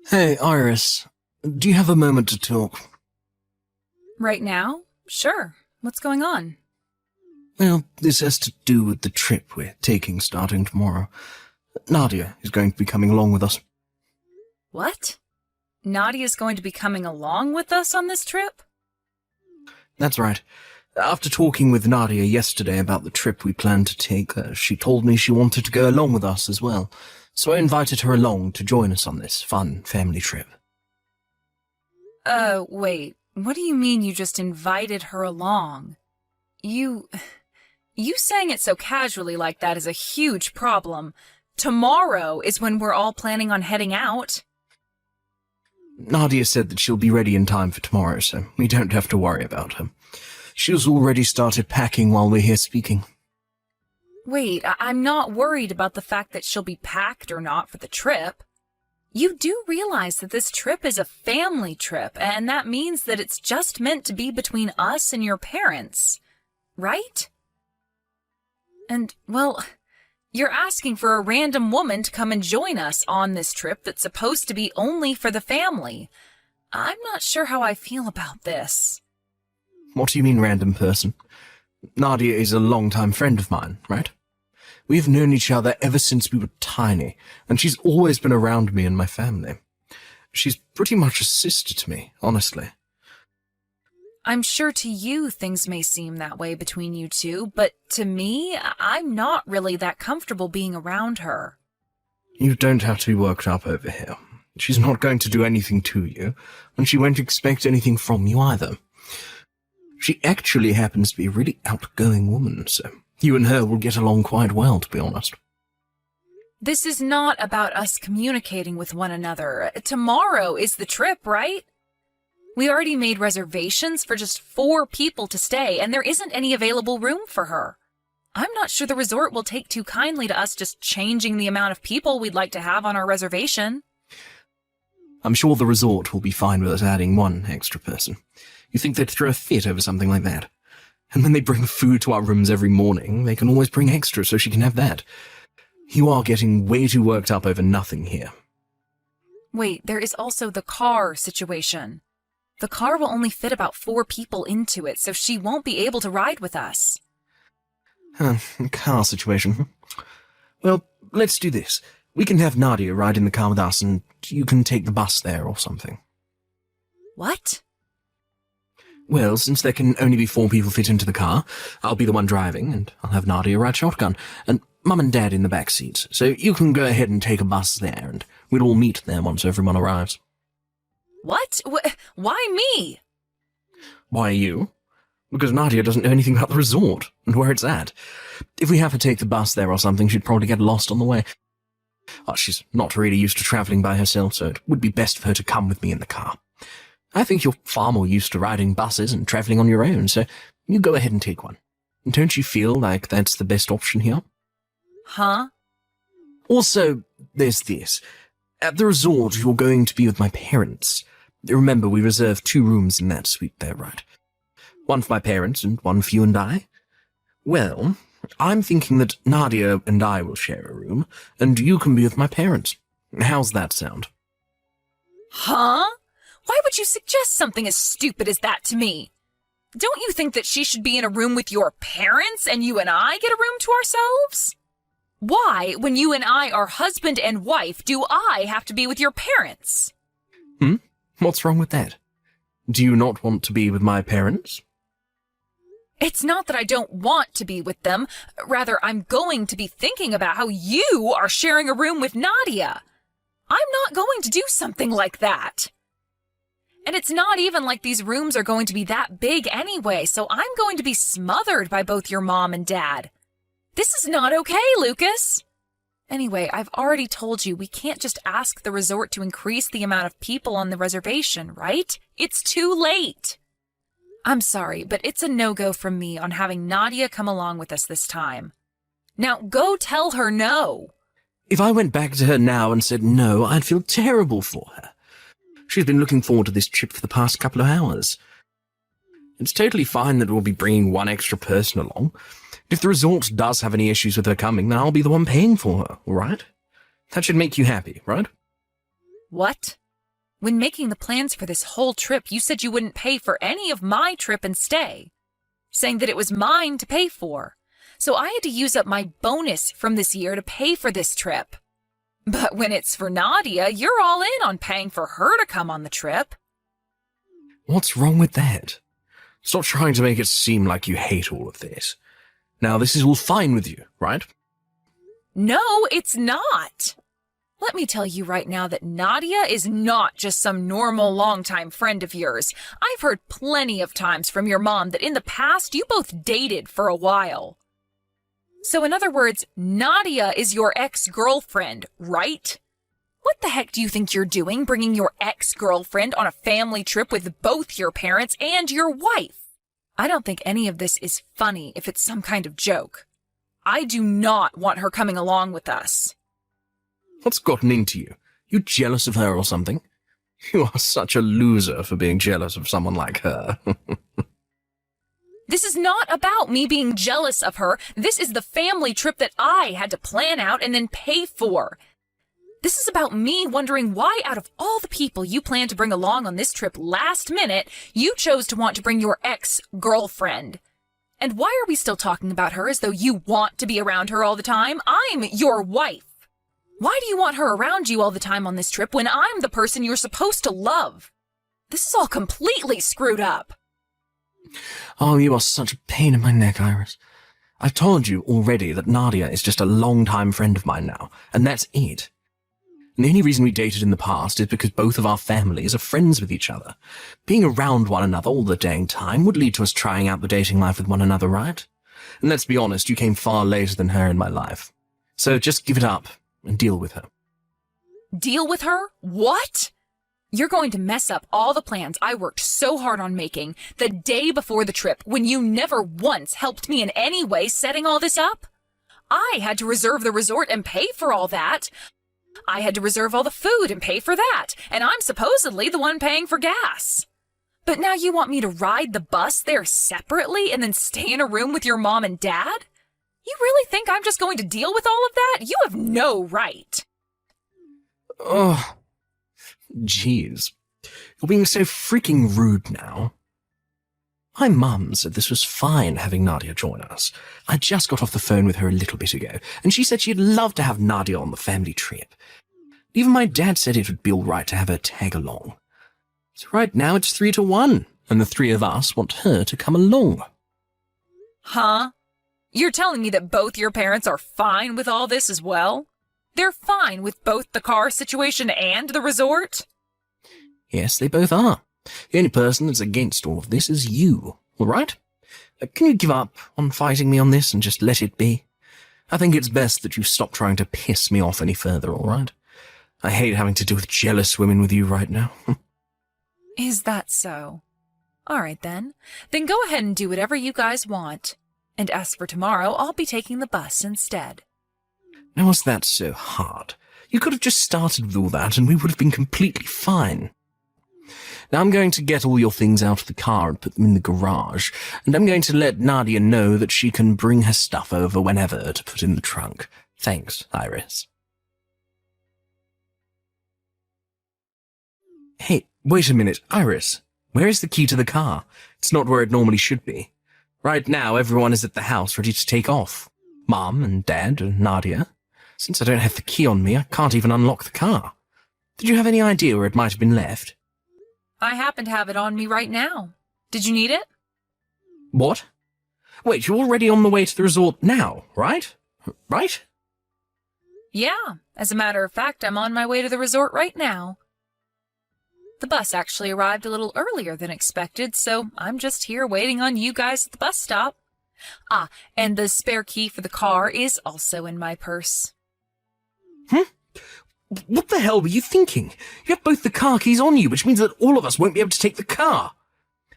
Hey, Iris. Do you have a moment to talk? Right now? Sure. What's going on? Well, this has to do with the trip we're taking starting tomorrow. Nadia is going to be coming along with us. What? Nadia's going to be coming along with us on this trip? That's right. After talking with Nadia yesterday about the trip we planned to take, she told me she wanted to go along with us as well. So I invited her along to join us on this fun family trip. Wait. What do you mean you just invited her along? You saying it so casually like that is a huge problem. Tomorrow is when we're all planning on heading out. Nadia said that she'll be ready in time for tomorrow, so we don't have to worry about her. She's already started packing while we're here speaking. Wait, I'm not worried about the fact that she'll be packed or not for the trip. You do realize that this trip is a family trip, and that means that it's just meant to be between us and your parents, right? And, well, you're asking for a random woman to come and join us on this trip that's supposed to be only for the family. I'm not sure how I feel about this. What do you mean, random person? Nadia is a long-time friend of mine, right? We've known each other ever since we were tiny, and she's always been around me and my family. She's pretty much a sister to me, honestly. I'm sure to you things may seem that way between you two, but to me, I'm not really that comfortable being around her. You don't have to be worked up over here. She's not going to do anything to you, and she won't expect anything from you either. She actually happens to be a really outgoing woman, so you and her will get along quite well, to be honest. This is not about us communicating with one another. Tomorrow is the trip, right? We already made reservations for just 4 people to stay, and there isn't any available room for her. I'm not sure the resort will take too kindly to us just changing the amount of people we'd like to have on our reservation. I'm sure the resort will be fine with us adding 1 extra person. You think they'd throw a fit over something like that? And when they bring food to our rooms every morning, they can always bring extra so she can have that. You are getting way too worked up over nothing here. Wait, there is also the car situation. The car will only fit about 4 people into it, so she won't be able to ride with us. Car situation. Well, let's do this. We can have Nadia ride in the car with us, and you can take the bus there or something. What? Well, since there can only be 4 people fit into the car, I'll be the one driving, and I'll have Nadia ride shotgun, and Mum and Dad in the back seats. So you can go ahead and take a bus there, and we'll all meet there once everyone arrives. What? Why me? Why you? Because Nadia doesn't know anything about the resort, and where it's at. If we have her take the bus there or something, she'd probably get lost on the way. She's not really used to travelling by herself, so it would be best for her to come with me in the car. I think you're far more used to riding buses and travelling on your own, so you go ahead and take one. Don't you feel like that's the best option here? Huh? Also, there's this. At the resort, you're going to be with my parents. Remember, we reserved 2 rooms in that suite there, right? 1 for my parents and 1 for you and I. Well, I'm thinking that Nadia and I will share a room, and you can be with my parents. How's that sound? Huh? Why would you suggest something as stupid as that to me? Don't you think that she should be in a room with your parents and you and I get a room to ourselves? Why, when you and I are husband and wife, do I have to be with your parents? What's wrong with that? Do you not want to be with my parents? It's not that I don't want to be with them. Rather, I'm going to be thinking about how you are sharing a room with Nadia. I'm not going to do something like that. And it's not even like these rooms are going to be that big anyway, so I'm going to be smothered by both your mom and dad. This is not okay, Lucas. Anyway, I've already told you we can't just ask the resort to increase the amount of people on the reservation, right? It's too late. I'm sorry, but it's a no-go from me on having Nadia come along with us this time. Now, go tell her no. If I went back to her now and said no, I'd feel terrible for her. She's been looking forward to this trip for the past couple of hours. It's totally fine that we'll be bringing 1 extra person along. If the resort does have any issues with her coming, then I'll be the one paying for her, all right? That should make you happy, right? What? When making the plans for this whole trip, you said you wouldn't pay for any of my trip and stay, saying that it was mine to pay for. So I had to use up my bonus from this year to pay for this trip. But when it's for Nadia, you're all in on paying for her to come on the trip. What's wrong with that? Stop trying to make it seem like you hate all of this. Now, this is all fine with you, right? No, it's not. Let me tell you right now that Nadia is not just some normal longtime friend of yours. I've heard plenty of times from your mom that in the past you both dated for a while. So in other words, Nadia is your ex-girlfriend, right? What the heck do you think you're doing, bringing your ex-girlfriend on a family trip with both your parents and your wife? I don't think any of this is funny if it's some kind of joke. I do not want her coming along with us. What's gotten into you? You jealous of her or something? You are such a loser for being jealous of someone like her. This is not about me being jealous of her. This is the family trip that I had to plan out and then pay for. This is about me wondering why out of all the people you planned to bring along on this trip last minute, you chose to want to bring your ex-girlfriend. And why are we still talking about her as though you want to be around her all the time? I'm your wife. Why do you want her around you all the time on this trip when I'm the person you're supposed to love? This is all completely screwed up. Oh, you are such a pain in my neck, Iris. I've told you already that Nadia is just a long-time friend of mine now, and that's it. And the only reason we dated in the past is because both of our families are friends with each other. Being around one another all the dang time would lead to us trying out the dating life with one another, right? And let's be honest, you came far later than her in my life. So just give it up and deal with her. Deal with her? What? You're going to mess up all the plans I worked so hard on making the day before the trip when you never once helped me in any way setting all this up? I had to reserve the resort and pay for all that. I had to reserve all the food and pay for that, and I'm supposedly the one paying for gas. But now you want me to ride the bus there separately and then stay in a room with your mom and dad? You really think I'm just going to deal with all of that? You have no right. Oh, jeez. You're being so freaking rude now. My mum said this was fine having Nadia join us. I just got off the phone with her a little bit ago, and she said she'd love to have Nadia on the family trip. Even my dad said it would be all right to have her tag along. So right now it's 3-1, and the three of us want her to come along. Huh? You're telling me that both your parents are fine with all this as well? They're fine with both the car situation and the resort? Yes, they both are. The only person that's against all of this is you, all right? Can you give up on fighting me on this and just let it be? I think it's best that you stop trying to piss me off any further, all right? I hate having to deal with jealous women with you right now. Is that so? All right, then. Then go ahead and do whatever you guys want. And as for tomorrow, I'll be taking the bus instead. Now, was that so hard? You could have just started with all that and we would have been completely fine. Now I'm going to get all your things out of the car and put them in the garage, and I'm going to let Nadia know that she can bring her stuff over whenever to put in the trunk. Thanks, Iris. Hey, wait a minute, Iris. Where is the key to the car? It's not where it normally should be. Right now, everyone is at the house ready to take off. Mom and Dad and Nadia. Since I don't have the key on me, I can't even unlock the car. Did you have any idea where it might have been left? I happen to have it on me right now. Did you need it? What? Wait, you're already on the way to the resort now, right? Right? Yeah, as a matter of fact, I'm on my way to the resort right now. The bus actually arrived a little earlier than expected, so I'm just here waiting on you guys at the bus stop. Ah, and the spare key for the car is also in my purse. What the hell were you thinking? You have both the car keys on you, which means that all of us won't be able to take the car.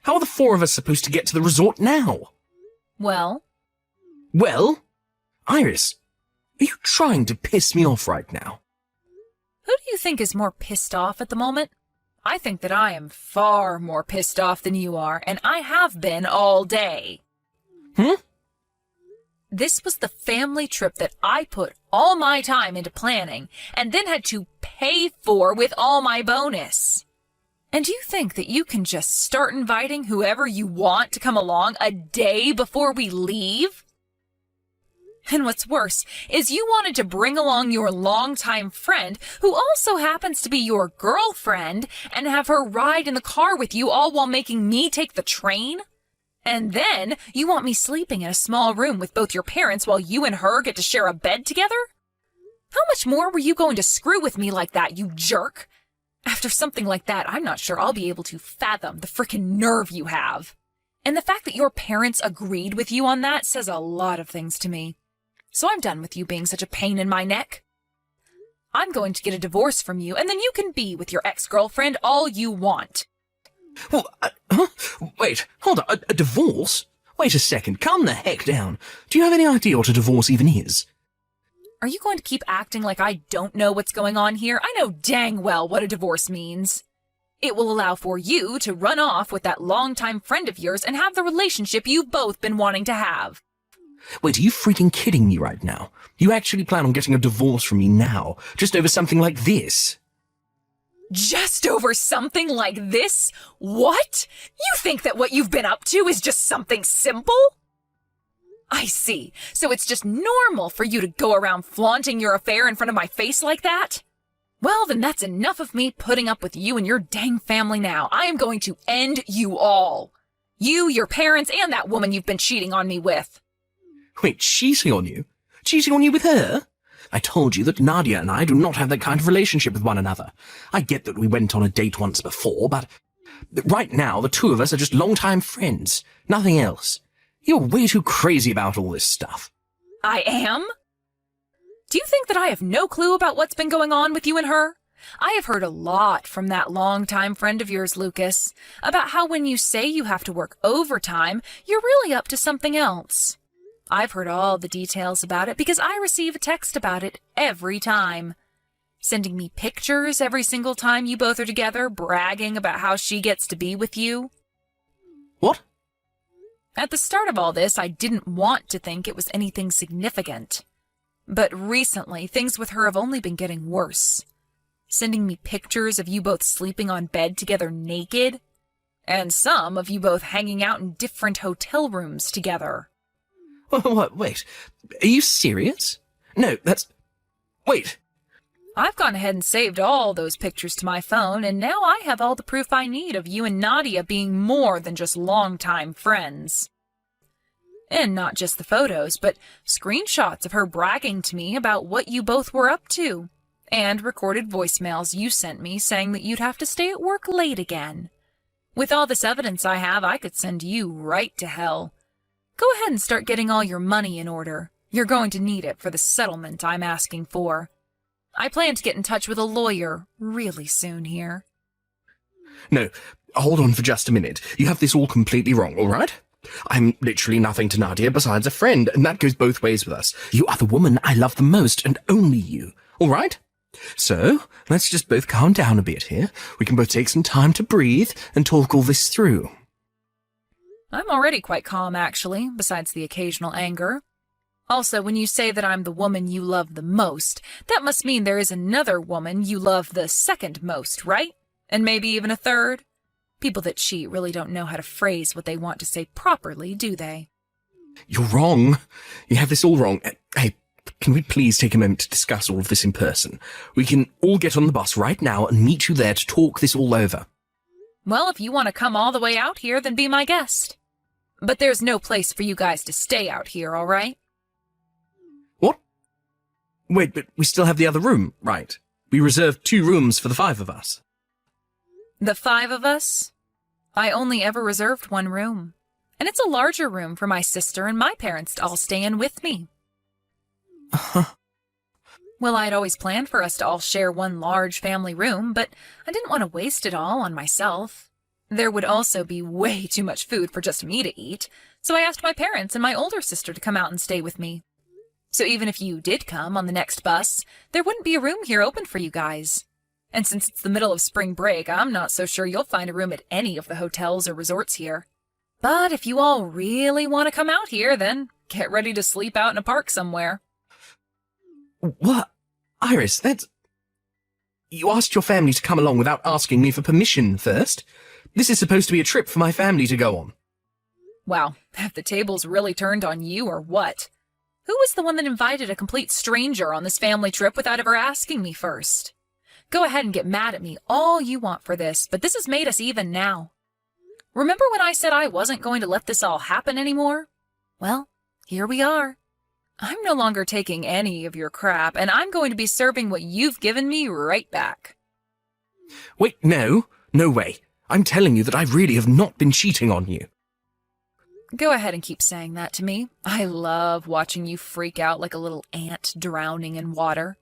How are the four of us supposed to get to the resort now? Well? Well? Iris, are you trying to piss me off right now? Who do you think is more pissed off at the moment? I think that I am far more pissed off than you are, and I have been all day. This was the family trip that I put all my time into planning and then had to pay for with all my bonus. And you think that you can just start inviting whoever you want to come along a day before we leave? And what's worse is you wanted to bring along your longtime friend, who also happens to be your girlfriend, and have her ride in the car with you, all while making me take the train? And then you want me sleeping in a small room with both your parents while you and her get to share a bed together? How much more were you going to screw with me like that, you jerk? After something like that, I'm not sure I'll be able to fathom the frickin' nerve you have. And the fact that your parents agreed with you on that says a lot of things to me. So I'm done with you being such a pain in my neck. I'm going to get a divorce from you, and then you can be with your ex-girlfriend all you want. Well, wait, hold on, a divorce? Wait a second, calm the heck down. Do you have any idea what a divorce even is? Are you going to keep acting like I don't know what's going on here? I know dang well what a divorce means. It will allow for you to run off with that longtime friend of yours and have the relationship you've both been wanting to have. Wait, are you freaking kidding me right now? You actually plan on getting a divorce from me now, just over something like this? Just over something like this? What? You think that what you've been up to is just something simple? I see. So it's just normal for you to go around flaunting your affair in front of my face like that? Well, then that's enough of me putting up with you and your dang family now. I am going to end you all. You, your parents, and that woman you've been cheating on me with. Wait, cheating on you? Cheating on you with her? I told you that Nadia and I do not have that kind of relationship with one another. I get that we went on a date once before, but right now the two of us are just longtime friends. Nothing else. You're way too crazy about all this stuff. I am? Do you think that I have no clue about what's been going on with you and her? I have heard a lot from that longtime friend of yours, Lucas, about how when you say you have to work overtime, you're really up to something else. I've heard all the details about it because I receive a text about it every time. Sending me pictures every single time you both are together, bragging about how she gets to be with you. What? At the start of all this, I didn't want to think it was anything significant. But recently, things with her have only been getting worse. Sending me pictures of you both sleeping on bed together naked, and some of you both hanging out in different hotel rooms together. What? Wait, are you serious? No, wait. I've gone ahead and saved all those pictures to my phone, and now I have all the proof I need of you and Nadia being more than just longtime friends. And not just the photos, but screenshots of her bragging to me about what you both were up to, and recorded voicemails you sent me saying that you'd have to stay at work late again. With all this evidence I have, I could send you right to hell. Go ahead and start getting all your money in order. You're going to need it for the settlement I'm asking for. I plan to get in touch with a lawyer really soon here. No, hold on for just a minute. You have this all completely wrong, all right? I'm literally nothing to Nadia besides a friend, and that goes both ways with us. You are the woman I love the most, and only you, all right? So, let's just both calm down a bit here. We can both take some time to breathe and talk all this through. I'm already quite calm, actually, besides the occasional anger. Also, when you say that I'm the woman you love the most, that must mean there is another woman you love the second most, right? And maybe even a third? People that cheat really don't know how to phrase what they want to say properly, do they? You're wrong. You have this all wrong. Hey, can we please take a moment to discuss all of this in person? We can all get on the bus right now and meet you there to talk this all over. Well, if you want to come all the way out here, then be my guest. But there's no place for you guys to stay out here, all right? What? Wait, but we still have the other room, right? We reserved 2 rooms for the 5 of us. The 5 of us? I only ever reserved 1 room. And it's a larger room for my sister and my parents to all stay in with me. Well, I'd always planned for us to all share 1 large family room, but I didn't want to waste it all on myself. There would also be way too much food for just me to eat, so I asked my parents and my older sister to come out and stay with me. So even if you did come on the next bus, there wouldn't be a room here open for you guys. And since it's the middle of spring break, I'm not so sure you'll find a room at any of the hotels or resorts here. But if you all really want to come out here, then get ready to sleep out in a park somewhere. What? Iris, You asked your family to come along without asking me for permission first. This is supposed to be a trip for my family to go on. Wow, have the tables really turned on you or what? Who was the one that invited a complete stranger on this family trip without ever asking me first? Go ahead and get mad at me all you want for this, but this has made us even now. Remember when I said I wasn't going to let this all happen anymore? Well, here we are. I'm no longer taking any of your crap, and I'm going to be serving what you've given me right back. Wait, no way. I'm telling you that I really have not been cheating on you. Go ahead and keep saying that to me. I love watching you freak out like a little ant drowning in water.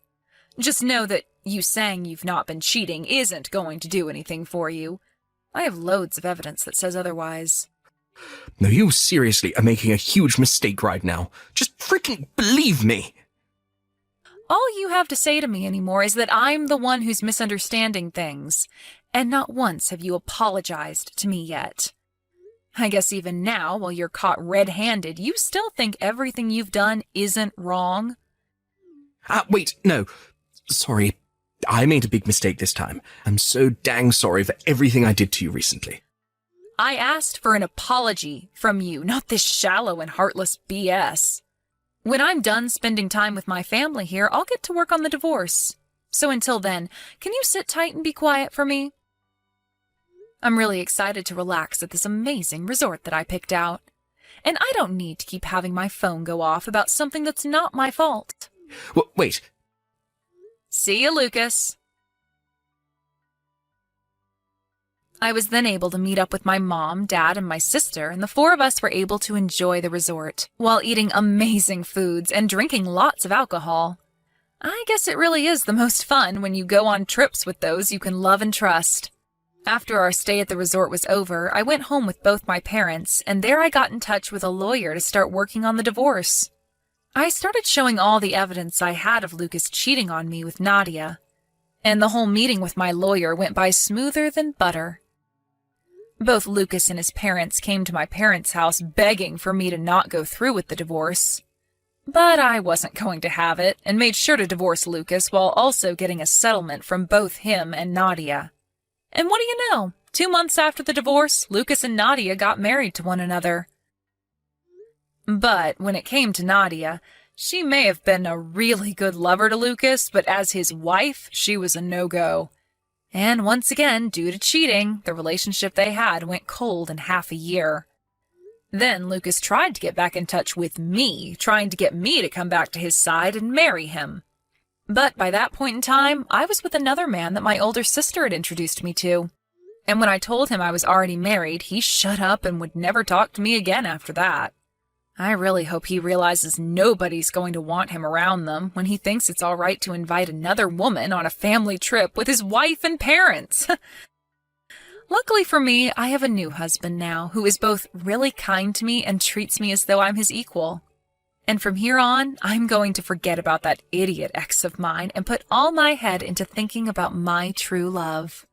Just know that you saying you've not been cheating isn't going to do anything for you. I have loads of evidence that says otherwise. No, you seriously are making a huge mistake right now. Just freaking believe me. All you have to say to me anymore is that I'm the one who's misunderstanding things, and not once have you apologized to me yet. I guess even now, while you're caught red-handed, you still think everything you've done isn't wrong? Wait, no. Sorry, I made a big mistake this time. I'm so dang sorry for everything I did to you recently. I asked for an apology from you, not this shallow and heartless BS. When I'm done spending time with my family here, I'll get to work on the divorce. So until then, can you sit tight and be quiet for me? I'm really excited to relax at this amazing resort that I picked out. And I don't need to keep having my phone go off about something that's not my fault. Wait. See you, Lucas. I was then able to meet up with my mom, dad, and my sister, and the four of us were able to enjoy the resort while eating amazing foods and drinking lots of alcohol. I guess it really is the most fun when you go on trips with those you can love and trust. After our stay at the resort was over, I went home with both my parents, and there I got in touch with a lawyer to start working on the divorce. I started showing all the evidence I had of Lucas cheating on me with Nadia, and the whole meeting with my lawyer went by smoother than butter. Both Lucas and his parents came to my parents' house begging for me to not go through with the divorce. But I wasn't going to have it, and made sure to divorce Lucas while also getting a settlement from both him and Nadia. And what do you know? 2 months after the divorce, Lucas and Nadia got married to one another. But when it came to Nadia, she may have been a really good lover to Lucas, but as his wife, she was a no-go. And once again, due to cheating, the relationship they had went cold in half a year. Then Lucas tried to get back in touch with me, trying to get me to come back to his side and marry him. But by that point in time, I was with another man that my older sister had introduced me to. And when I told him I was already married, he shut up and would never talk to me again after that. I really hope he realizes nobody's going to want him around them when he thinks it's all right to invite another woman on a family trip with his wife and parents. Luckily for me, I have a new husband now who is both really kind to me and treats me as though I'm his equal. And from here on, I'm going to forget about that idiot ex of mine and put all my head into thinking about my true love.